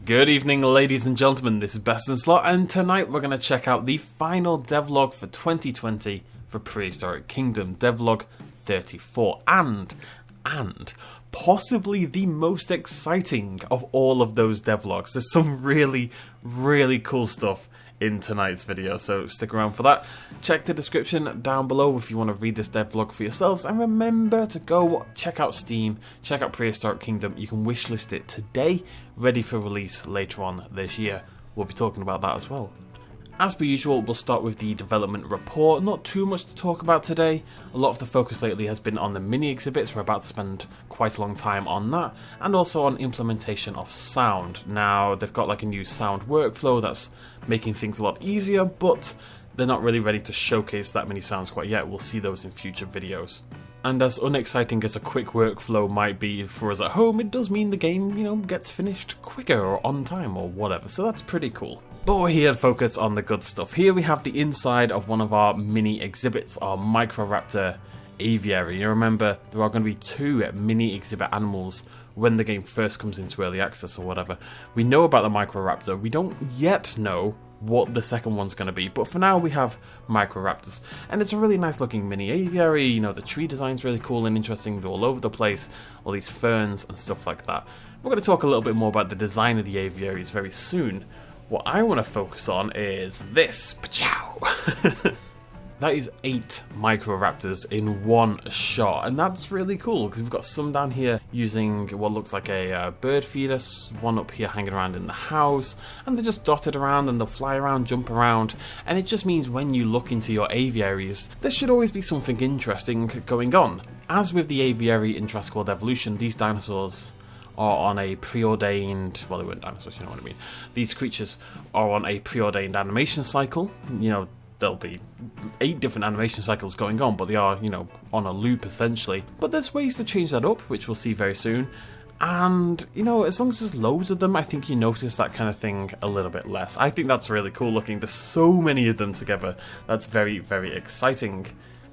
Good evening, ladies and gentlemen, this is Best in Slot, and tonight we're going to check out the final devlog for 2020 for Prehistoric Kingdom, devlog 34, and possibly the most exciting of all of those devlogs. There's some really cool stuff in tonight's video, so stick around for that. Check the description down below if you want to read this devlog for yourselves, and remember to go check out Steam, check out Prehistoric Kingdom. You can wishlist it today, ready for release later on this year. We'll be talking about that as well. As per usual, we'll start with the development report. Not too much to talk about today. A lot of the focus lately has been on the mini exhibits. We're about to spend quite a long time on that, and also on implementation of sound. Now, they've got like a new sound workflow that's making things a lot easier, but they're not really ready to showcase that many sounds quite yet. We'll see those in future videos. And as unexciting as a quick workflow might be for us at home, it does mean the game, gets finished quicker or on time or whatever, so that's pretty cool. But we're here to focus on the good stuff. Here we have the inside of one of our mini exhibits, our Microraptor Aviary. You remember, there are going to be 2 mini exhibit animals when the game first comes into early access or whatever. We know about the Microraptor, we don't yet know what the second one's going to be, but for now we have Microraptors, and it's a really nice looking mini aviary. The tree design's really cool and interesting, they're all over the place, all these ferns and stuff like that. We're going to talk a little bit more about the design of the aviaries very soon. What I want to focus on is this. Pachow! That is 8 Microraptors in one shot, and that's really cool because we've got some down here using what looks like a bird feeder, one up here hanging around in the house, and they're just dotted around and they'll fly around, jump around, and it just means when you look into your aviaries, there should always be something interesting going on. As with the aviary in Jurassic World Evolution, these dinosaurs are on a preordained, well, they weren't dinosaurs, you know what I mean. These creatures are on a preordained animation cycle. There'll be 8 different animation cycles going on, but they are, on a loop essentially. But there's ways to change that up, which we'll see very soon. And, as long as there's loads of them, I think you notice that kind of thing a little bit less. I think that's really cool looking. There's so many of them together. That's very exciting.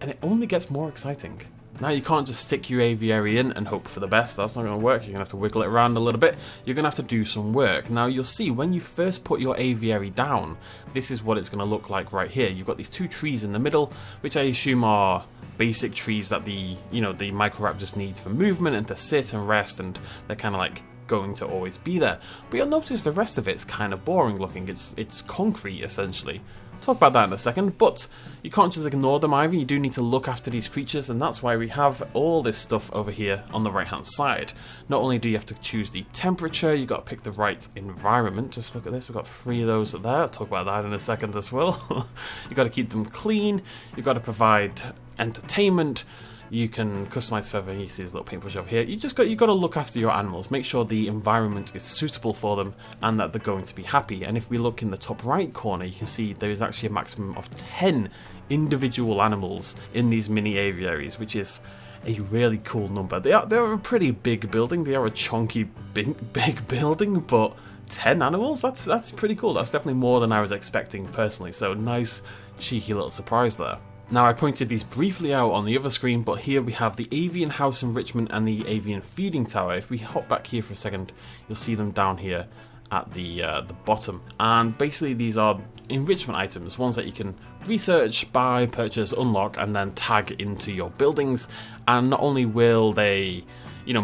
And it only gets more exciting. Now, you can't just stick your aviary in and hope for the best. That's not going to work. You're going to have to wiggle it around a little bit. You're going to have to do some work. Now, you'll see when you first put your aviary down, this is what it's going to look like right here. You've got these 2 trees in the middle, which I assume are basic trees that the Microraptors need for movement and to sit and rest, and they're kind of like going to always be there. But you'll notice the rest of it's kind of boring looking. It's concrete, essentially. Talk about that in a second, but you can't just ignore them either. You do need to look after these creatures, and that's why we have all this stuff over here on the right hand side. Not only do you have to choose the temperature, you got to pick the right environment. Just look at this, we've got 3 of those there. I'll talk about that in a second as well. You got to keep them clean, you got to provide entertainment. You can customize further. You see this little paintbrush over here. You got to look after your animals, make sure the environment is suitable for them and that they're going to be happy. And if we look in the top right corner, you can see there is actually a maximum of 10 individual animals in these mini aviaries, which is a really cool number. They're a pretty big building. They are a chunky big building, but 10 animals? That's pretty cool. That's definitely more than I was expecting personally. So nice cheeky little surprise there. Now, I pointed these briefly out on the other screen, but here we have the avian house enrichment and the avian feeding tower. If we hop back here for a second, you'll see them down here at the bottom. And basically these are enrichment items, ones that you can research, buy, purchase, unlock, and then tag into your buildings. And not only will they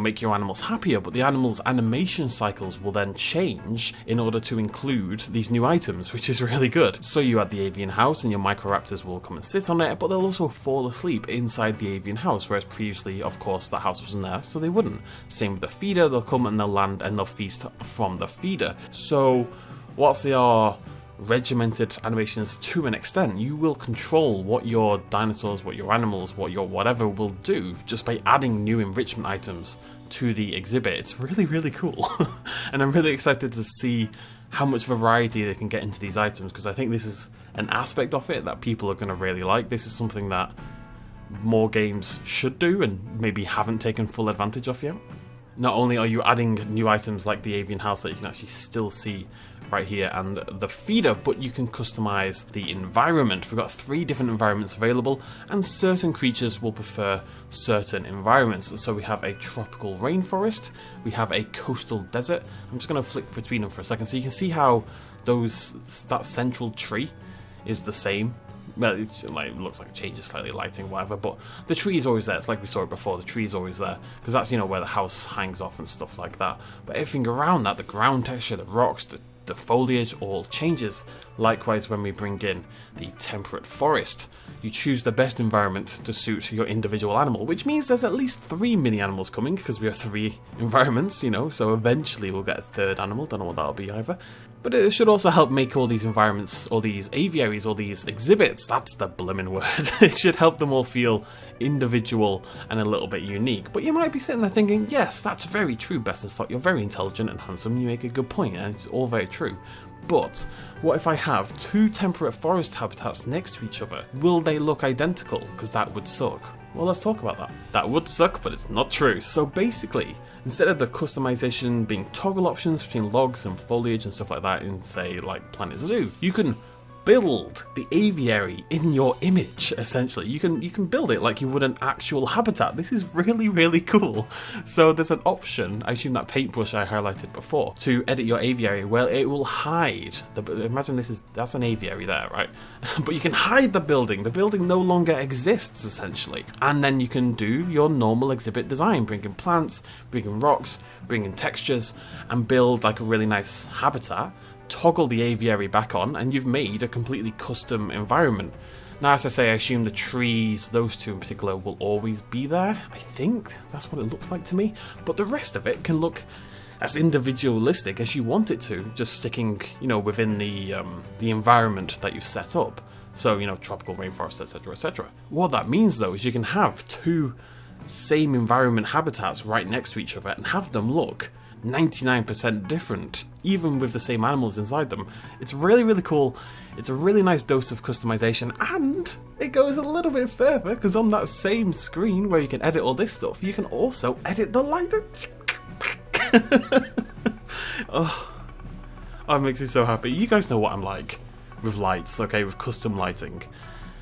make your animals happier, but the animals' animation cycles will then change in order to include these new items, which is really good. So you add the avian house and your Microraptors will come and sit on it, but they'll also fall asleep inside the avian house, whereas previously, of course, the house wasn't there, so they wouldn't. Same with the feeder, they'll come and they'll land and they'll feast from the feeder. So whilst they are regimented animations to an extent, you will control what your dinosaurs, what your animals, what your whatever will do just by adding new enrichment items to the exhibit. It's really cool. And I'm really excited to see how much variety they can get into these items, because I think this is an aspect of it that people are going to really like. This is something that more games should do and maybe haven't taken full advantage of yet. not only are you adding new items like the avian house that you can actually still see right here and the feeder, but you can customize the environment. We've got 3 different environments available, and certain creatures will prefer certain environments. So we have a tropical rainforest, we have a coastal desert. I'm just going to flick between them for a second so you can see how that central tree is the same. Well, it looks like it changes slightly, lighting, whatever, but the tree is always there. It's like we saw it before, the tree is always there, because that's, where the house hangs off and stuff like that. But everything around that, the ground texture, the rocks, the foliage, all changes. Likewise, when we bring in the temperate forest, you choose the best environment to suit your individual animal, which means there's at least 3 mini animals coming, because we have 3 environments, so eventually we'll get a 3rd animal. Don't know what that'll be either. But it should also help make all these environments, or these aviaries, or these exhibits, that's the blimmin' word, it should help them all feel individual and a little bit unique. But you might be sitting there thinking, yes, that's very true, Best in Slot, you're very intelligent and handsome, you make a good point, and it's all very true. But what if I have 2 temperate forest habitats next to each other? Will they look identical? Because that would suck. Well, let's talk about that. That would suck, but it's not true. So basically, instead of the customization being toggle options between logs and foliage and stuff like that in, say, like Planet Zoo, you can build the aviary in your image, essentially. You can build it like you would an actual habitat. This is really, really cool. So there's an option, I assume that paintbrush I highlighted before, to edit your aviary. Well, it will hide imagine that's an aviary there, right? But you can hide the building. The building no longer exists, essentially. And then you can do your normal exhibit design, bring in plants, bring in rocks, bring in textures, and build like a really nice habitat. Toggle the aviary back on, and you've made a completely custom environment. Now, as I say, I assume the trees, those 2 in particular, will always be there. I think that's what it looks like to me. But the rest of it can look as individualistic as you want it to, just sticking, within the environment that you've set up. So, tropical rainforest, etc., etc. What that means, though, is you can have 2 same environment habitats right next to each other and have them look 99% different, even with the same animals inside them. It's really, really cool. It's a really nice dose of customization, and it goes a little bit further, because on that same screen where you can edit all this stuff, you can also edit the lighting. Oh, it makes me so happy. You guys know what I'm like with lights, okay, with custom lighting.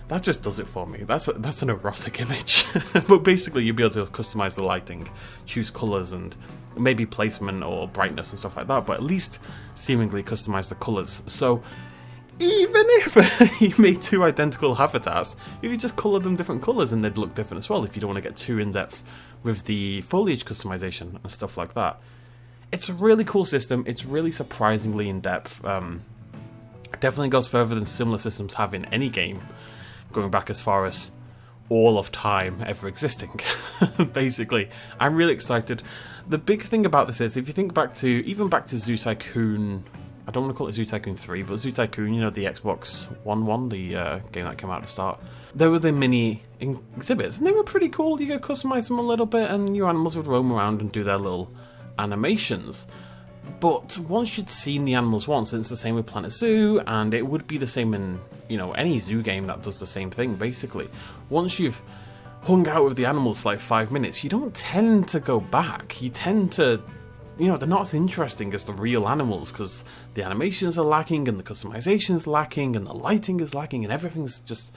That just does it for me. That's an erotic image. But basically, you'll be able to customize the lighting, choose colors, and maybe placement or brightness and stuff like that, but at least seemingly customize the colors. So even if you made 2 identical habitats, you could just color them different colors and they'd look different as well, if you don't want to get too in-depth with the foliage customization and stuff like that. It's a really cool system. It's really surprisingly in-depth. Definitely goes further than similar systems have in any game, going back as far as all of time ever existing. Basically, I'm really excited. The big thing about this is, if you think back to Zoo Tycoon, I don't want to call it Zoo Tycoon 3, but Zoo Tycoon, the Xbox One, the game that came out at the start, there were the mini exhibits, and they were pretty cool. You could customize them a little bit, and your animals would roam around and do their little animations. But once you'd seen the animals once, and it's the same with Planet Zoo, and it would be the same in, any zoo game that does the same thing, basically. Once you've hung out with the animals for like 5 minutes, you don't tend to go back. You tend to, they're not as interesting as the real animals, because the animations are lacking, and the customization is lacking, and the lighting is lacking, and everything's just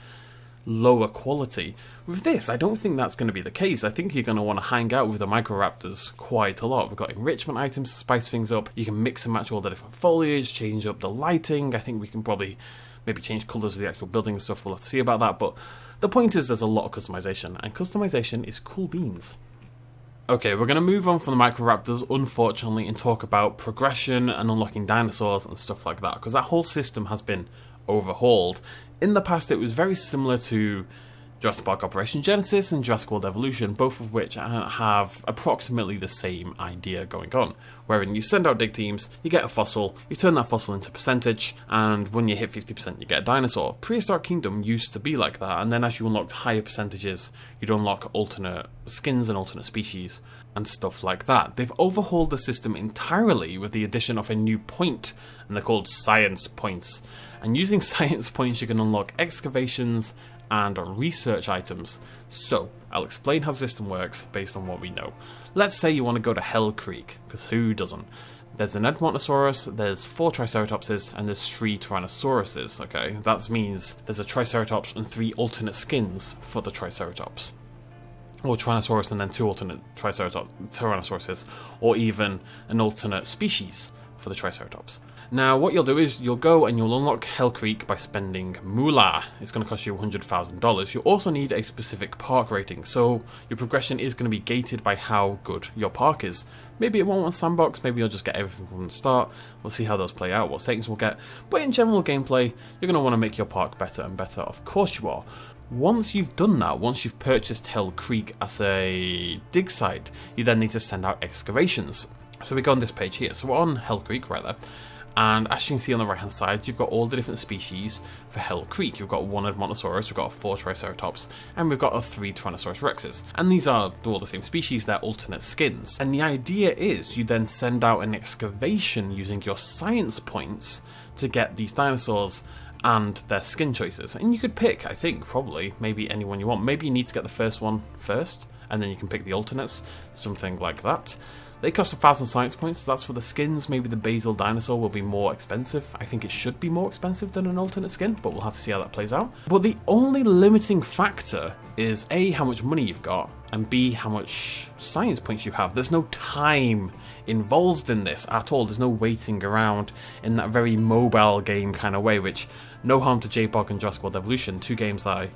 lower quality. With this, I don't think that's going to be the case. I think you're going to want to hang out with the Microraptors quite a lot. We've got enrichment items to spice things up. You can mix and match all the different foliage, change up the lighting. I think we can probably maybe change colours of the actual building and stuff. We'll have to see about that. But the point is, there's a lot of customization, and customization is cool beans. Okay, we're going to move on from the Microraptors, unfortunately, and talk about progression and unlocking dinosaurs and stuff like that, because that whole system has been overhauled. In the past, it was very similar to Jurassic Park Operation Genesis and Jurassic World Evolution, both of which have approximately the same idea going on, wherein you send out dig teams, you get a fossil, you turn that fossil into percentage, and when you hit 50%, you get a dinosaur. Prehistoric Kingdom used to be like that, and then as you unlocked higher percentages, you'd unlock alternate skins and alternate species and stuff like that. They've overhauled the system entirely with the addition of a new point, and they're called science points. And using science points, you can unlock excavations and research items. So, I'll explain how the system works based on what we know. Let's say you want to go to Hell Creek, because who doesn't? There's an Edmontosaurus, there's 4 Triceratopses, and there's 3 Tyrannosauruses, okay? That means there's a Triceratops and 3 alternate skins for the Triceratops. Or Tyrannosaurus and then 2 alternate Tyrannosauruses, or even an alternate species for the Triceratops. Now, what you'll do is you'll go and you'll unlock Hell Creek by spending moolah. It's going to cost you $100,000. You also need a specific park rating, so your progression is going to be gated by how good your park is. Maybe it won't want sandbox, maybe you'll just get everything from the start. We'll see how those play out, what settings we'll get. But in general gameplay, you're going to want to make your park better and better, of course you are. Once you've done that, once you've purchased Hell Creek as a dig site, you then need to send out excavations. So we go on this page here. So we're on Hell Creek right there. And as you can see on the right hand side, you've got all the different species for Hell Creek. You've got 1 Edmontosaurus, we've got 4 Triceratops, and we've got 3 Tyrannosaurus Rexes. And these are all the same species, they're alternate skins. And the idea is you then send out an excavation using your science points to get these dinosaurs and their skin choices. And you could pick, I think, probably, maybe anyone you want. Maybe you need to get the first one first, and then you can pick the alternates, something like that. They cost 1,000 science points, so that's for the skins. Maybe the basal dinosaur will be more expensive. I think it should be more expensive than an alternate skin, but we'll have to see how that plays out. But the only limiting factor is A, how much money you've got, and B, how much science points you have. There's no time involved in this at all. There's no waiting around in that very mobile game kind of way, which, no harm to J-Park and Jurassic World Evolution, 2 games that I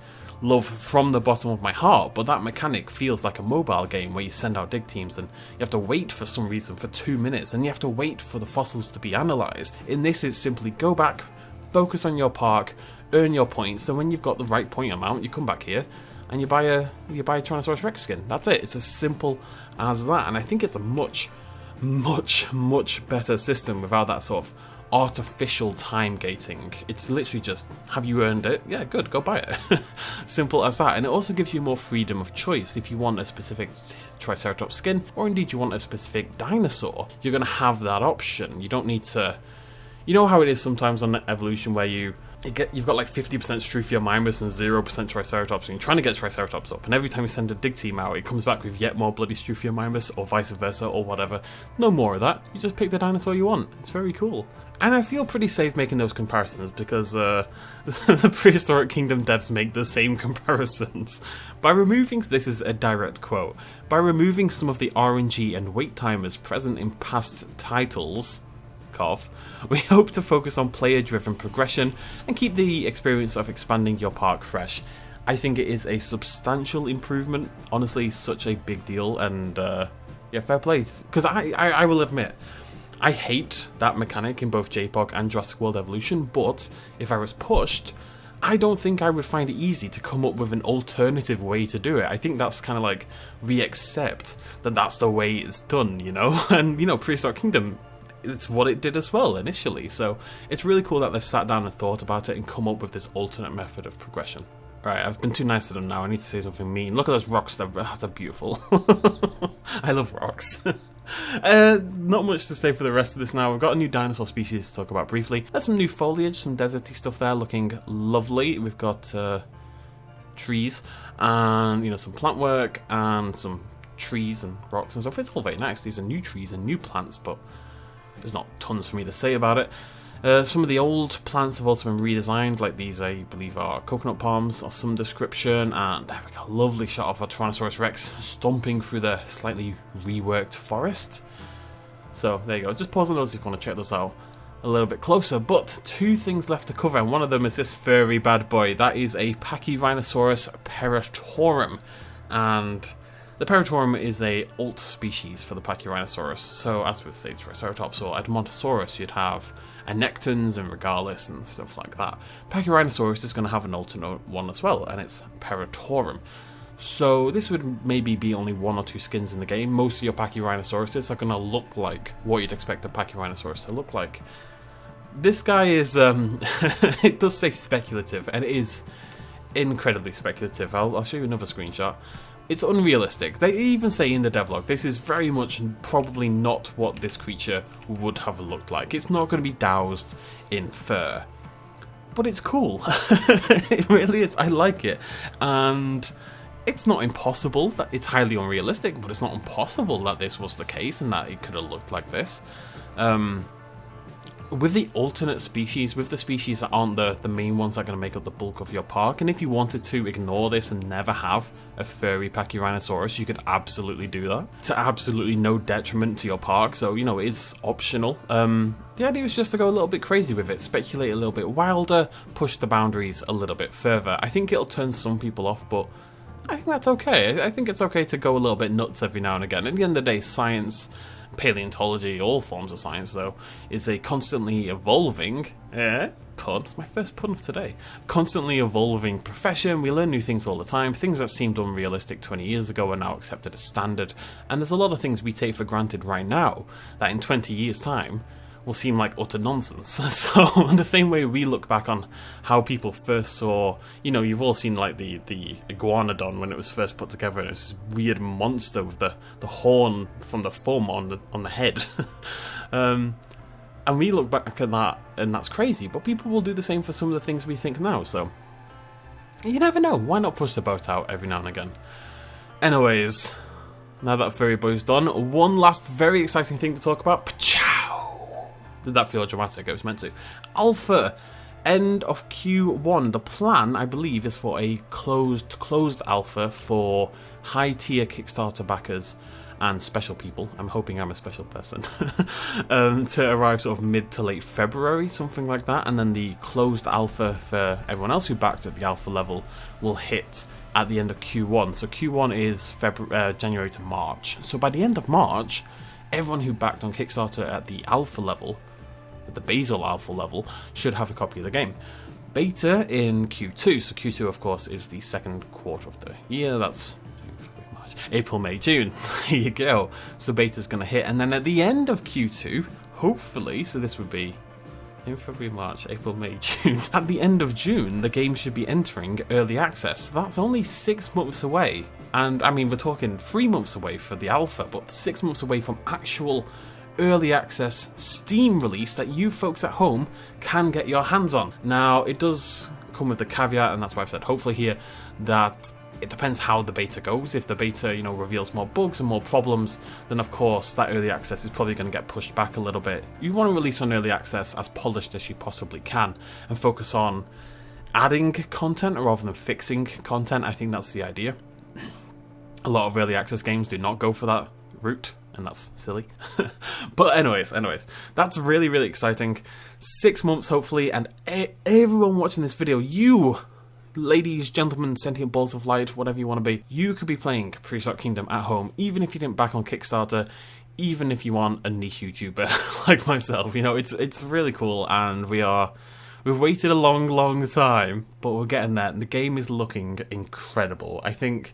love from the bottom of my heart, but that mechanic feels like a mobile game where you send out dig teams and you have to wait for some reason for 2 minutes and you have to wait for the fossils to be analysed. In this, it's simply go back, focus on your park, earn your points, and when you've got the right point amount, you come back here and you buy a Tyrannosaurus Rex skin. That's it. It's as simple as that, and I think it's a much better system without that sort of artificial time gating. It's literally just, have you earned it? Yeah, good, go buy it. Simple as that. And it also gives you more freedom of choice. If you want a specific Triceratops skin, or indeed you want a specific dinosaur, you're going to have that option. You don't need to... You know how it is sometimes on Evolution where you've got like 50% Struthiomimus and 0% Triceratops, and you're trying to get Triceratops up, and every time you send a dig team out, it comes back with yet more bloody Struthiomimus, or vice versa, or whatever. No more of that. You just pick the dinosaur you want. It's very cool. And I feel pretty safe making those comparisons because the Prehistoric Kingdom devs make the same comparisons. By removing, this is a direct quote, by removing some of the RNG and wait timers present in past titles, we hope to focus on player-driven progression and keep the experience of expanding your park fresh. I think it is a substantial improvement, honestly, such a big deal, and yeah, fair play. Because I will admit, I hate that mechanic in both J-Park and Jurassic World Evolution, but if I was pushed, I don't think I would find it easy to come up with an alternative way to do it. I think that's kind of like, we accept that that's the way it's done, you know? And, you know, Prehistoric Kingdom, it's what it did as well initially, so it's really cool that they've sat down and thought about it and come up with this alternate method of progression. Right, I've been too nice to them now, I need to say something mean. Look at those rocks, they're beautiful. I love rocks. Not much to say for the rest of this now. We've got a new dinosaur species to talk about briefly. There's some new foliage, some deserty stuff there looking lovely. We've got trees and, you know, some plant work and some trees and rocks and stuff. It's all very nice. These are new trees and new plants, but there's not tons for me to say about it. Some of the old plants have also been redesigned, like these I believe are coconut palms of some description, and there we go, lovely shot of a Tyrannosaurus Rex stomping through the slightly reworked forest. So there you go, just pause on those if you want to check those out a little bit closer. But 2 things left to cover, and one of them is this furry bad boy. That is a Pachyrhinosaurus peritorum, and the peritorum is a alt species for the Pachyrhinosaurus. So as with, say, Triceratops or Edmontosaurus, you'd have Anectons and Regalis and stuff like that. Pachyrhinosaurus is going to have an alternate one as well, and it's peritorum. So this would maybe be only 1 or 2 skins in the game. Most of your Pachyrhinosaurus are going to look like what you'd expect a Pachyrhinosaurus to look like. This guy is, it does say speculative, and it is incredibly speculative. I'll show you another screenshot. It's unrealistic. They even say in the devlog, this is very much probably not what this creature would have looked like. It's not going to be doused in fur. but it's cool. It really is. I like it. And it's not impossible, that it's highly unrealistic, but it's not impossible that this was the case and that it could have looked like this. With the alternate species, with the species that aren't the main ones that are going to make up the bulk of your park, and if you wanted to ignore this and never have a furry Pachyrhinosaurus, you could absolutely do that, to absolutely no detriment to your park, so, you know, it is optional. The idea was just to go a little bit crazy with it, speculate a little bit wilder, push the boundaries a little bit further. I think it'll turn some people off, but I think that's okay. I think it's okay to go a little bit nuts every now and again. At the end of the day, science, paleontology, all forms of science though, is a constantly evolving, pun, it's my first pun of today, constantly evolving profession. We learn new things all the time. Things that seemed unrealistic 20 years ago are now accepted as standard, and there's a lot of things we take for granted right now that in 20 years time will seem like utter nonsense. So in the same way we look back on how people first saw, you know, you've all seen like the iguanodon when it was first put together, and it's this weird monster with the horn from the thumb on the head. And we look back at that and that's crazy, but people will do the same for some of the things we think now, so you never know. Why not push the boat out every now and again? Anyways, now that furry boy's done, one last very exciting thing to talk about. Pachow! Did that feel dramatic? It was meant to. Alpha, end of Q1. The plan, I believe, is for a closed alpha for high-tier Kickstarter backers and special people. I'm hoping I'm a special person. To arrive sort of mid to late February, something like that. And then the closed alpha for everyone else who backed at the alpha level will hit at the end of Q1. So Q1 is January to March. So by the end of March, everyone who backed on Kickstarter at the alpha level, at the basal alpha level, should have a copy of the game. Beta in Q2, so Q2 of course is the second quarter of the year, that's April, May, June, here you go. So beta's going to hit, and then at the end of Q2, hopefully, so this would be in February, March, April, May, June. At the end of June, the game should be entering early access. That's only 6 months away. And, I mean, we're talking 3 months away for the alpha, but 6 months away from actual early access Steam release that you folks at home can get your hands on. Now, it does come with the caveat, and that's why I've said hopefully here, that it depends how the beta goes. If the beta, you know, reveals more bugs and more problems, then of course that early access is probably going to get pushed back a little bit. You want to release on early access as polished as you possibly can and focus on adding content rather than fixing content. I think that's the idea. A lot of early access games do not go for that route, and that's silly. But anyways, that's really, really exciting. 6 months hopefully, and everyone watching this video, you ladies, gentlemen, sentient balls of light, whatever you want to be, you could be playing Prehistoric Kingdom at home, even if you didn't back on Kickstarter, even if you aren't a niche YouTuber like myself. You know, it's really cool, and we've waited a long time, but we're getting there, and the game is looking incredible. I think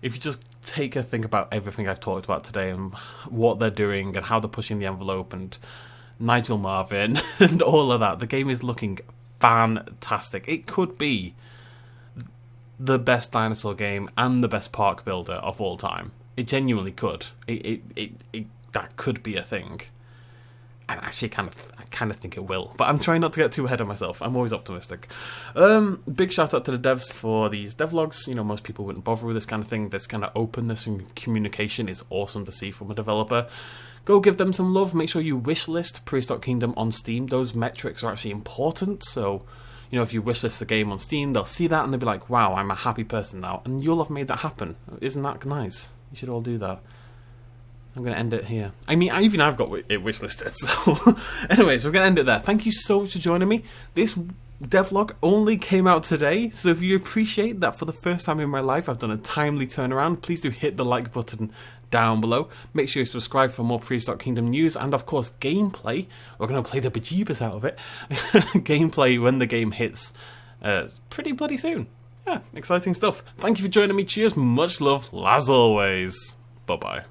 if you just take a think about everything I've talked about today and what they're doing and how they're pushing the envelope and Nigel Marvin and all of that, the game is looking fantastic. It could be the best dinosaur game and the best park builder of all time. It genuinely could. That could be a thing. And actually, I kind of think it will. But I'm trying not to get too ahead of myself. I'm always optimistic. Big shout out to the devs for these devlogs. You know, most people wouldn't bother with this kind of thing. This kind of openness and communication is awesome to see from a developer. Go give them some love. Make sure you wishlist Prehistoric Kingdom on Steam. Those metrics are actually important. So, you know, if you wishlist the game on Steam, they'll see that and they'll be like, wow, I'm a happy person now. And you'll have made that happen. Isn't that nice? You should all do that. I'm going to end it here. I mean, I've got it wishlisted, so anyways, we're going to end it there. Thank you so much for joining me. This devlog only came out today, so if you appreciate that for the first time in my life I've done a timely turnaround, please do hit the like button down below. Make sure you subscribe for more Prehistoric Kingdom news and, of course, gameplay. We're going to play the bejeebus out of it. Gameplay when the game hits pretty bloody soon. Yeah, exciting stuff. Thank you for joining me. Cheers, much love, as always. Bye-bye.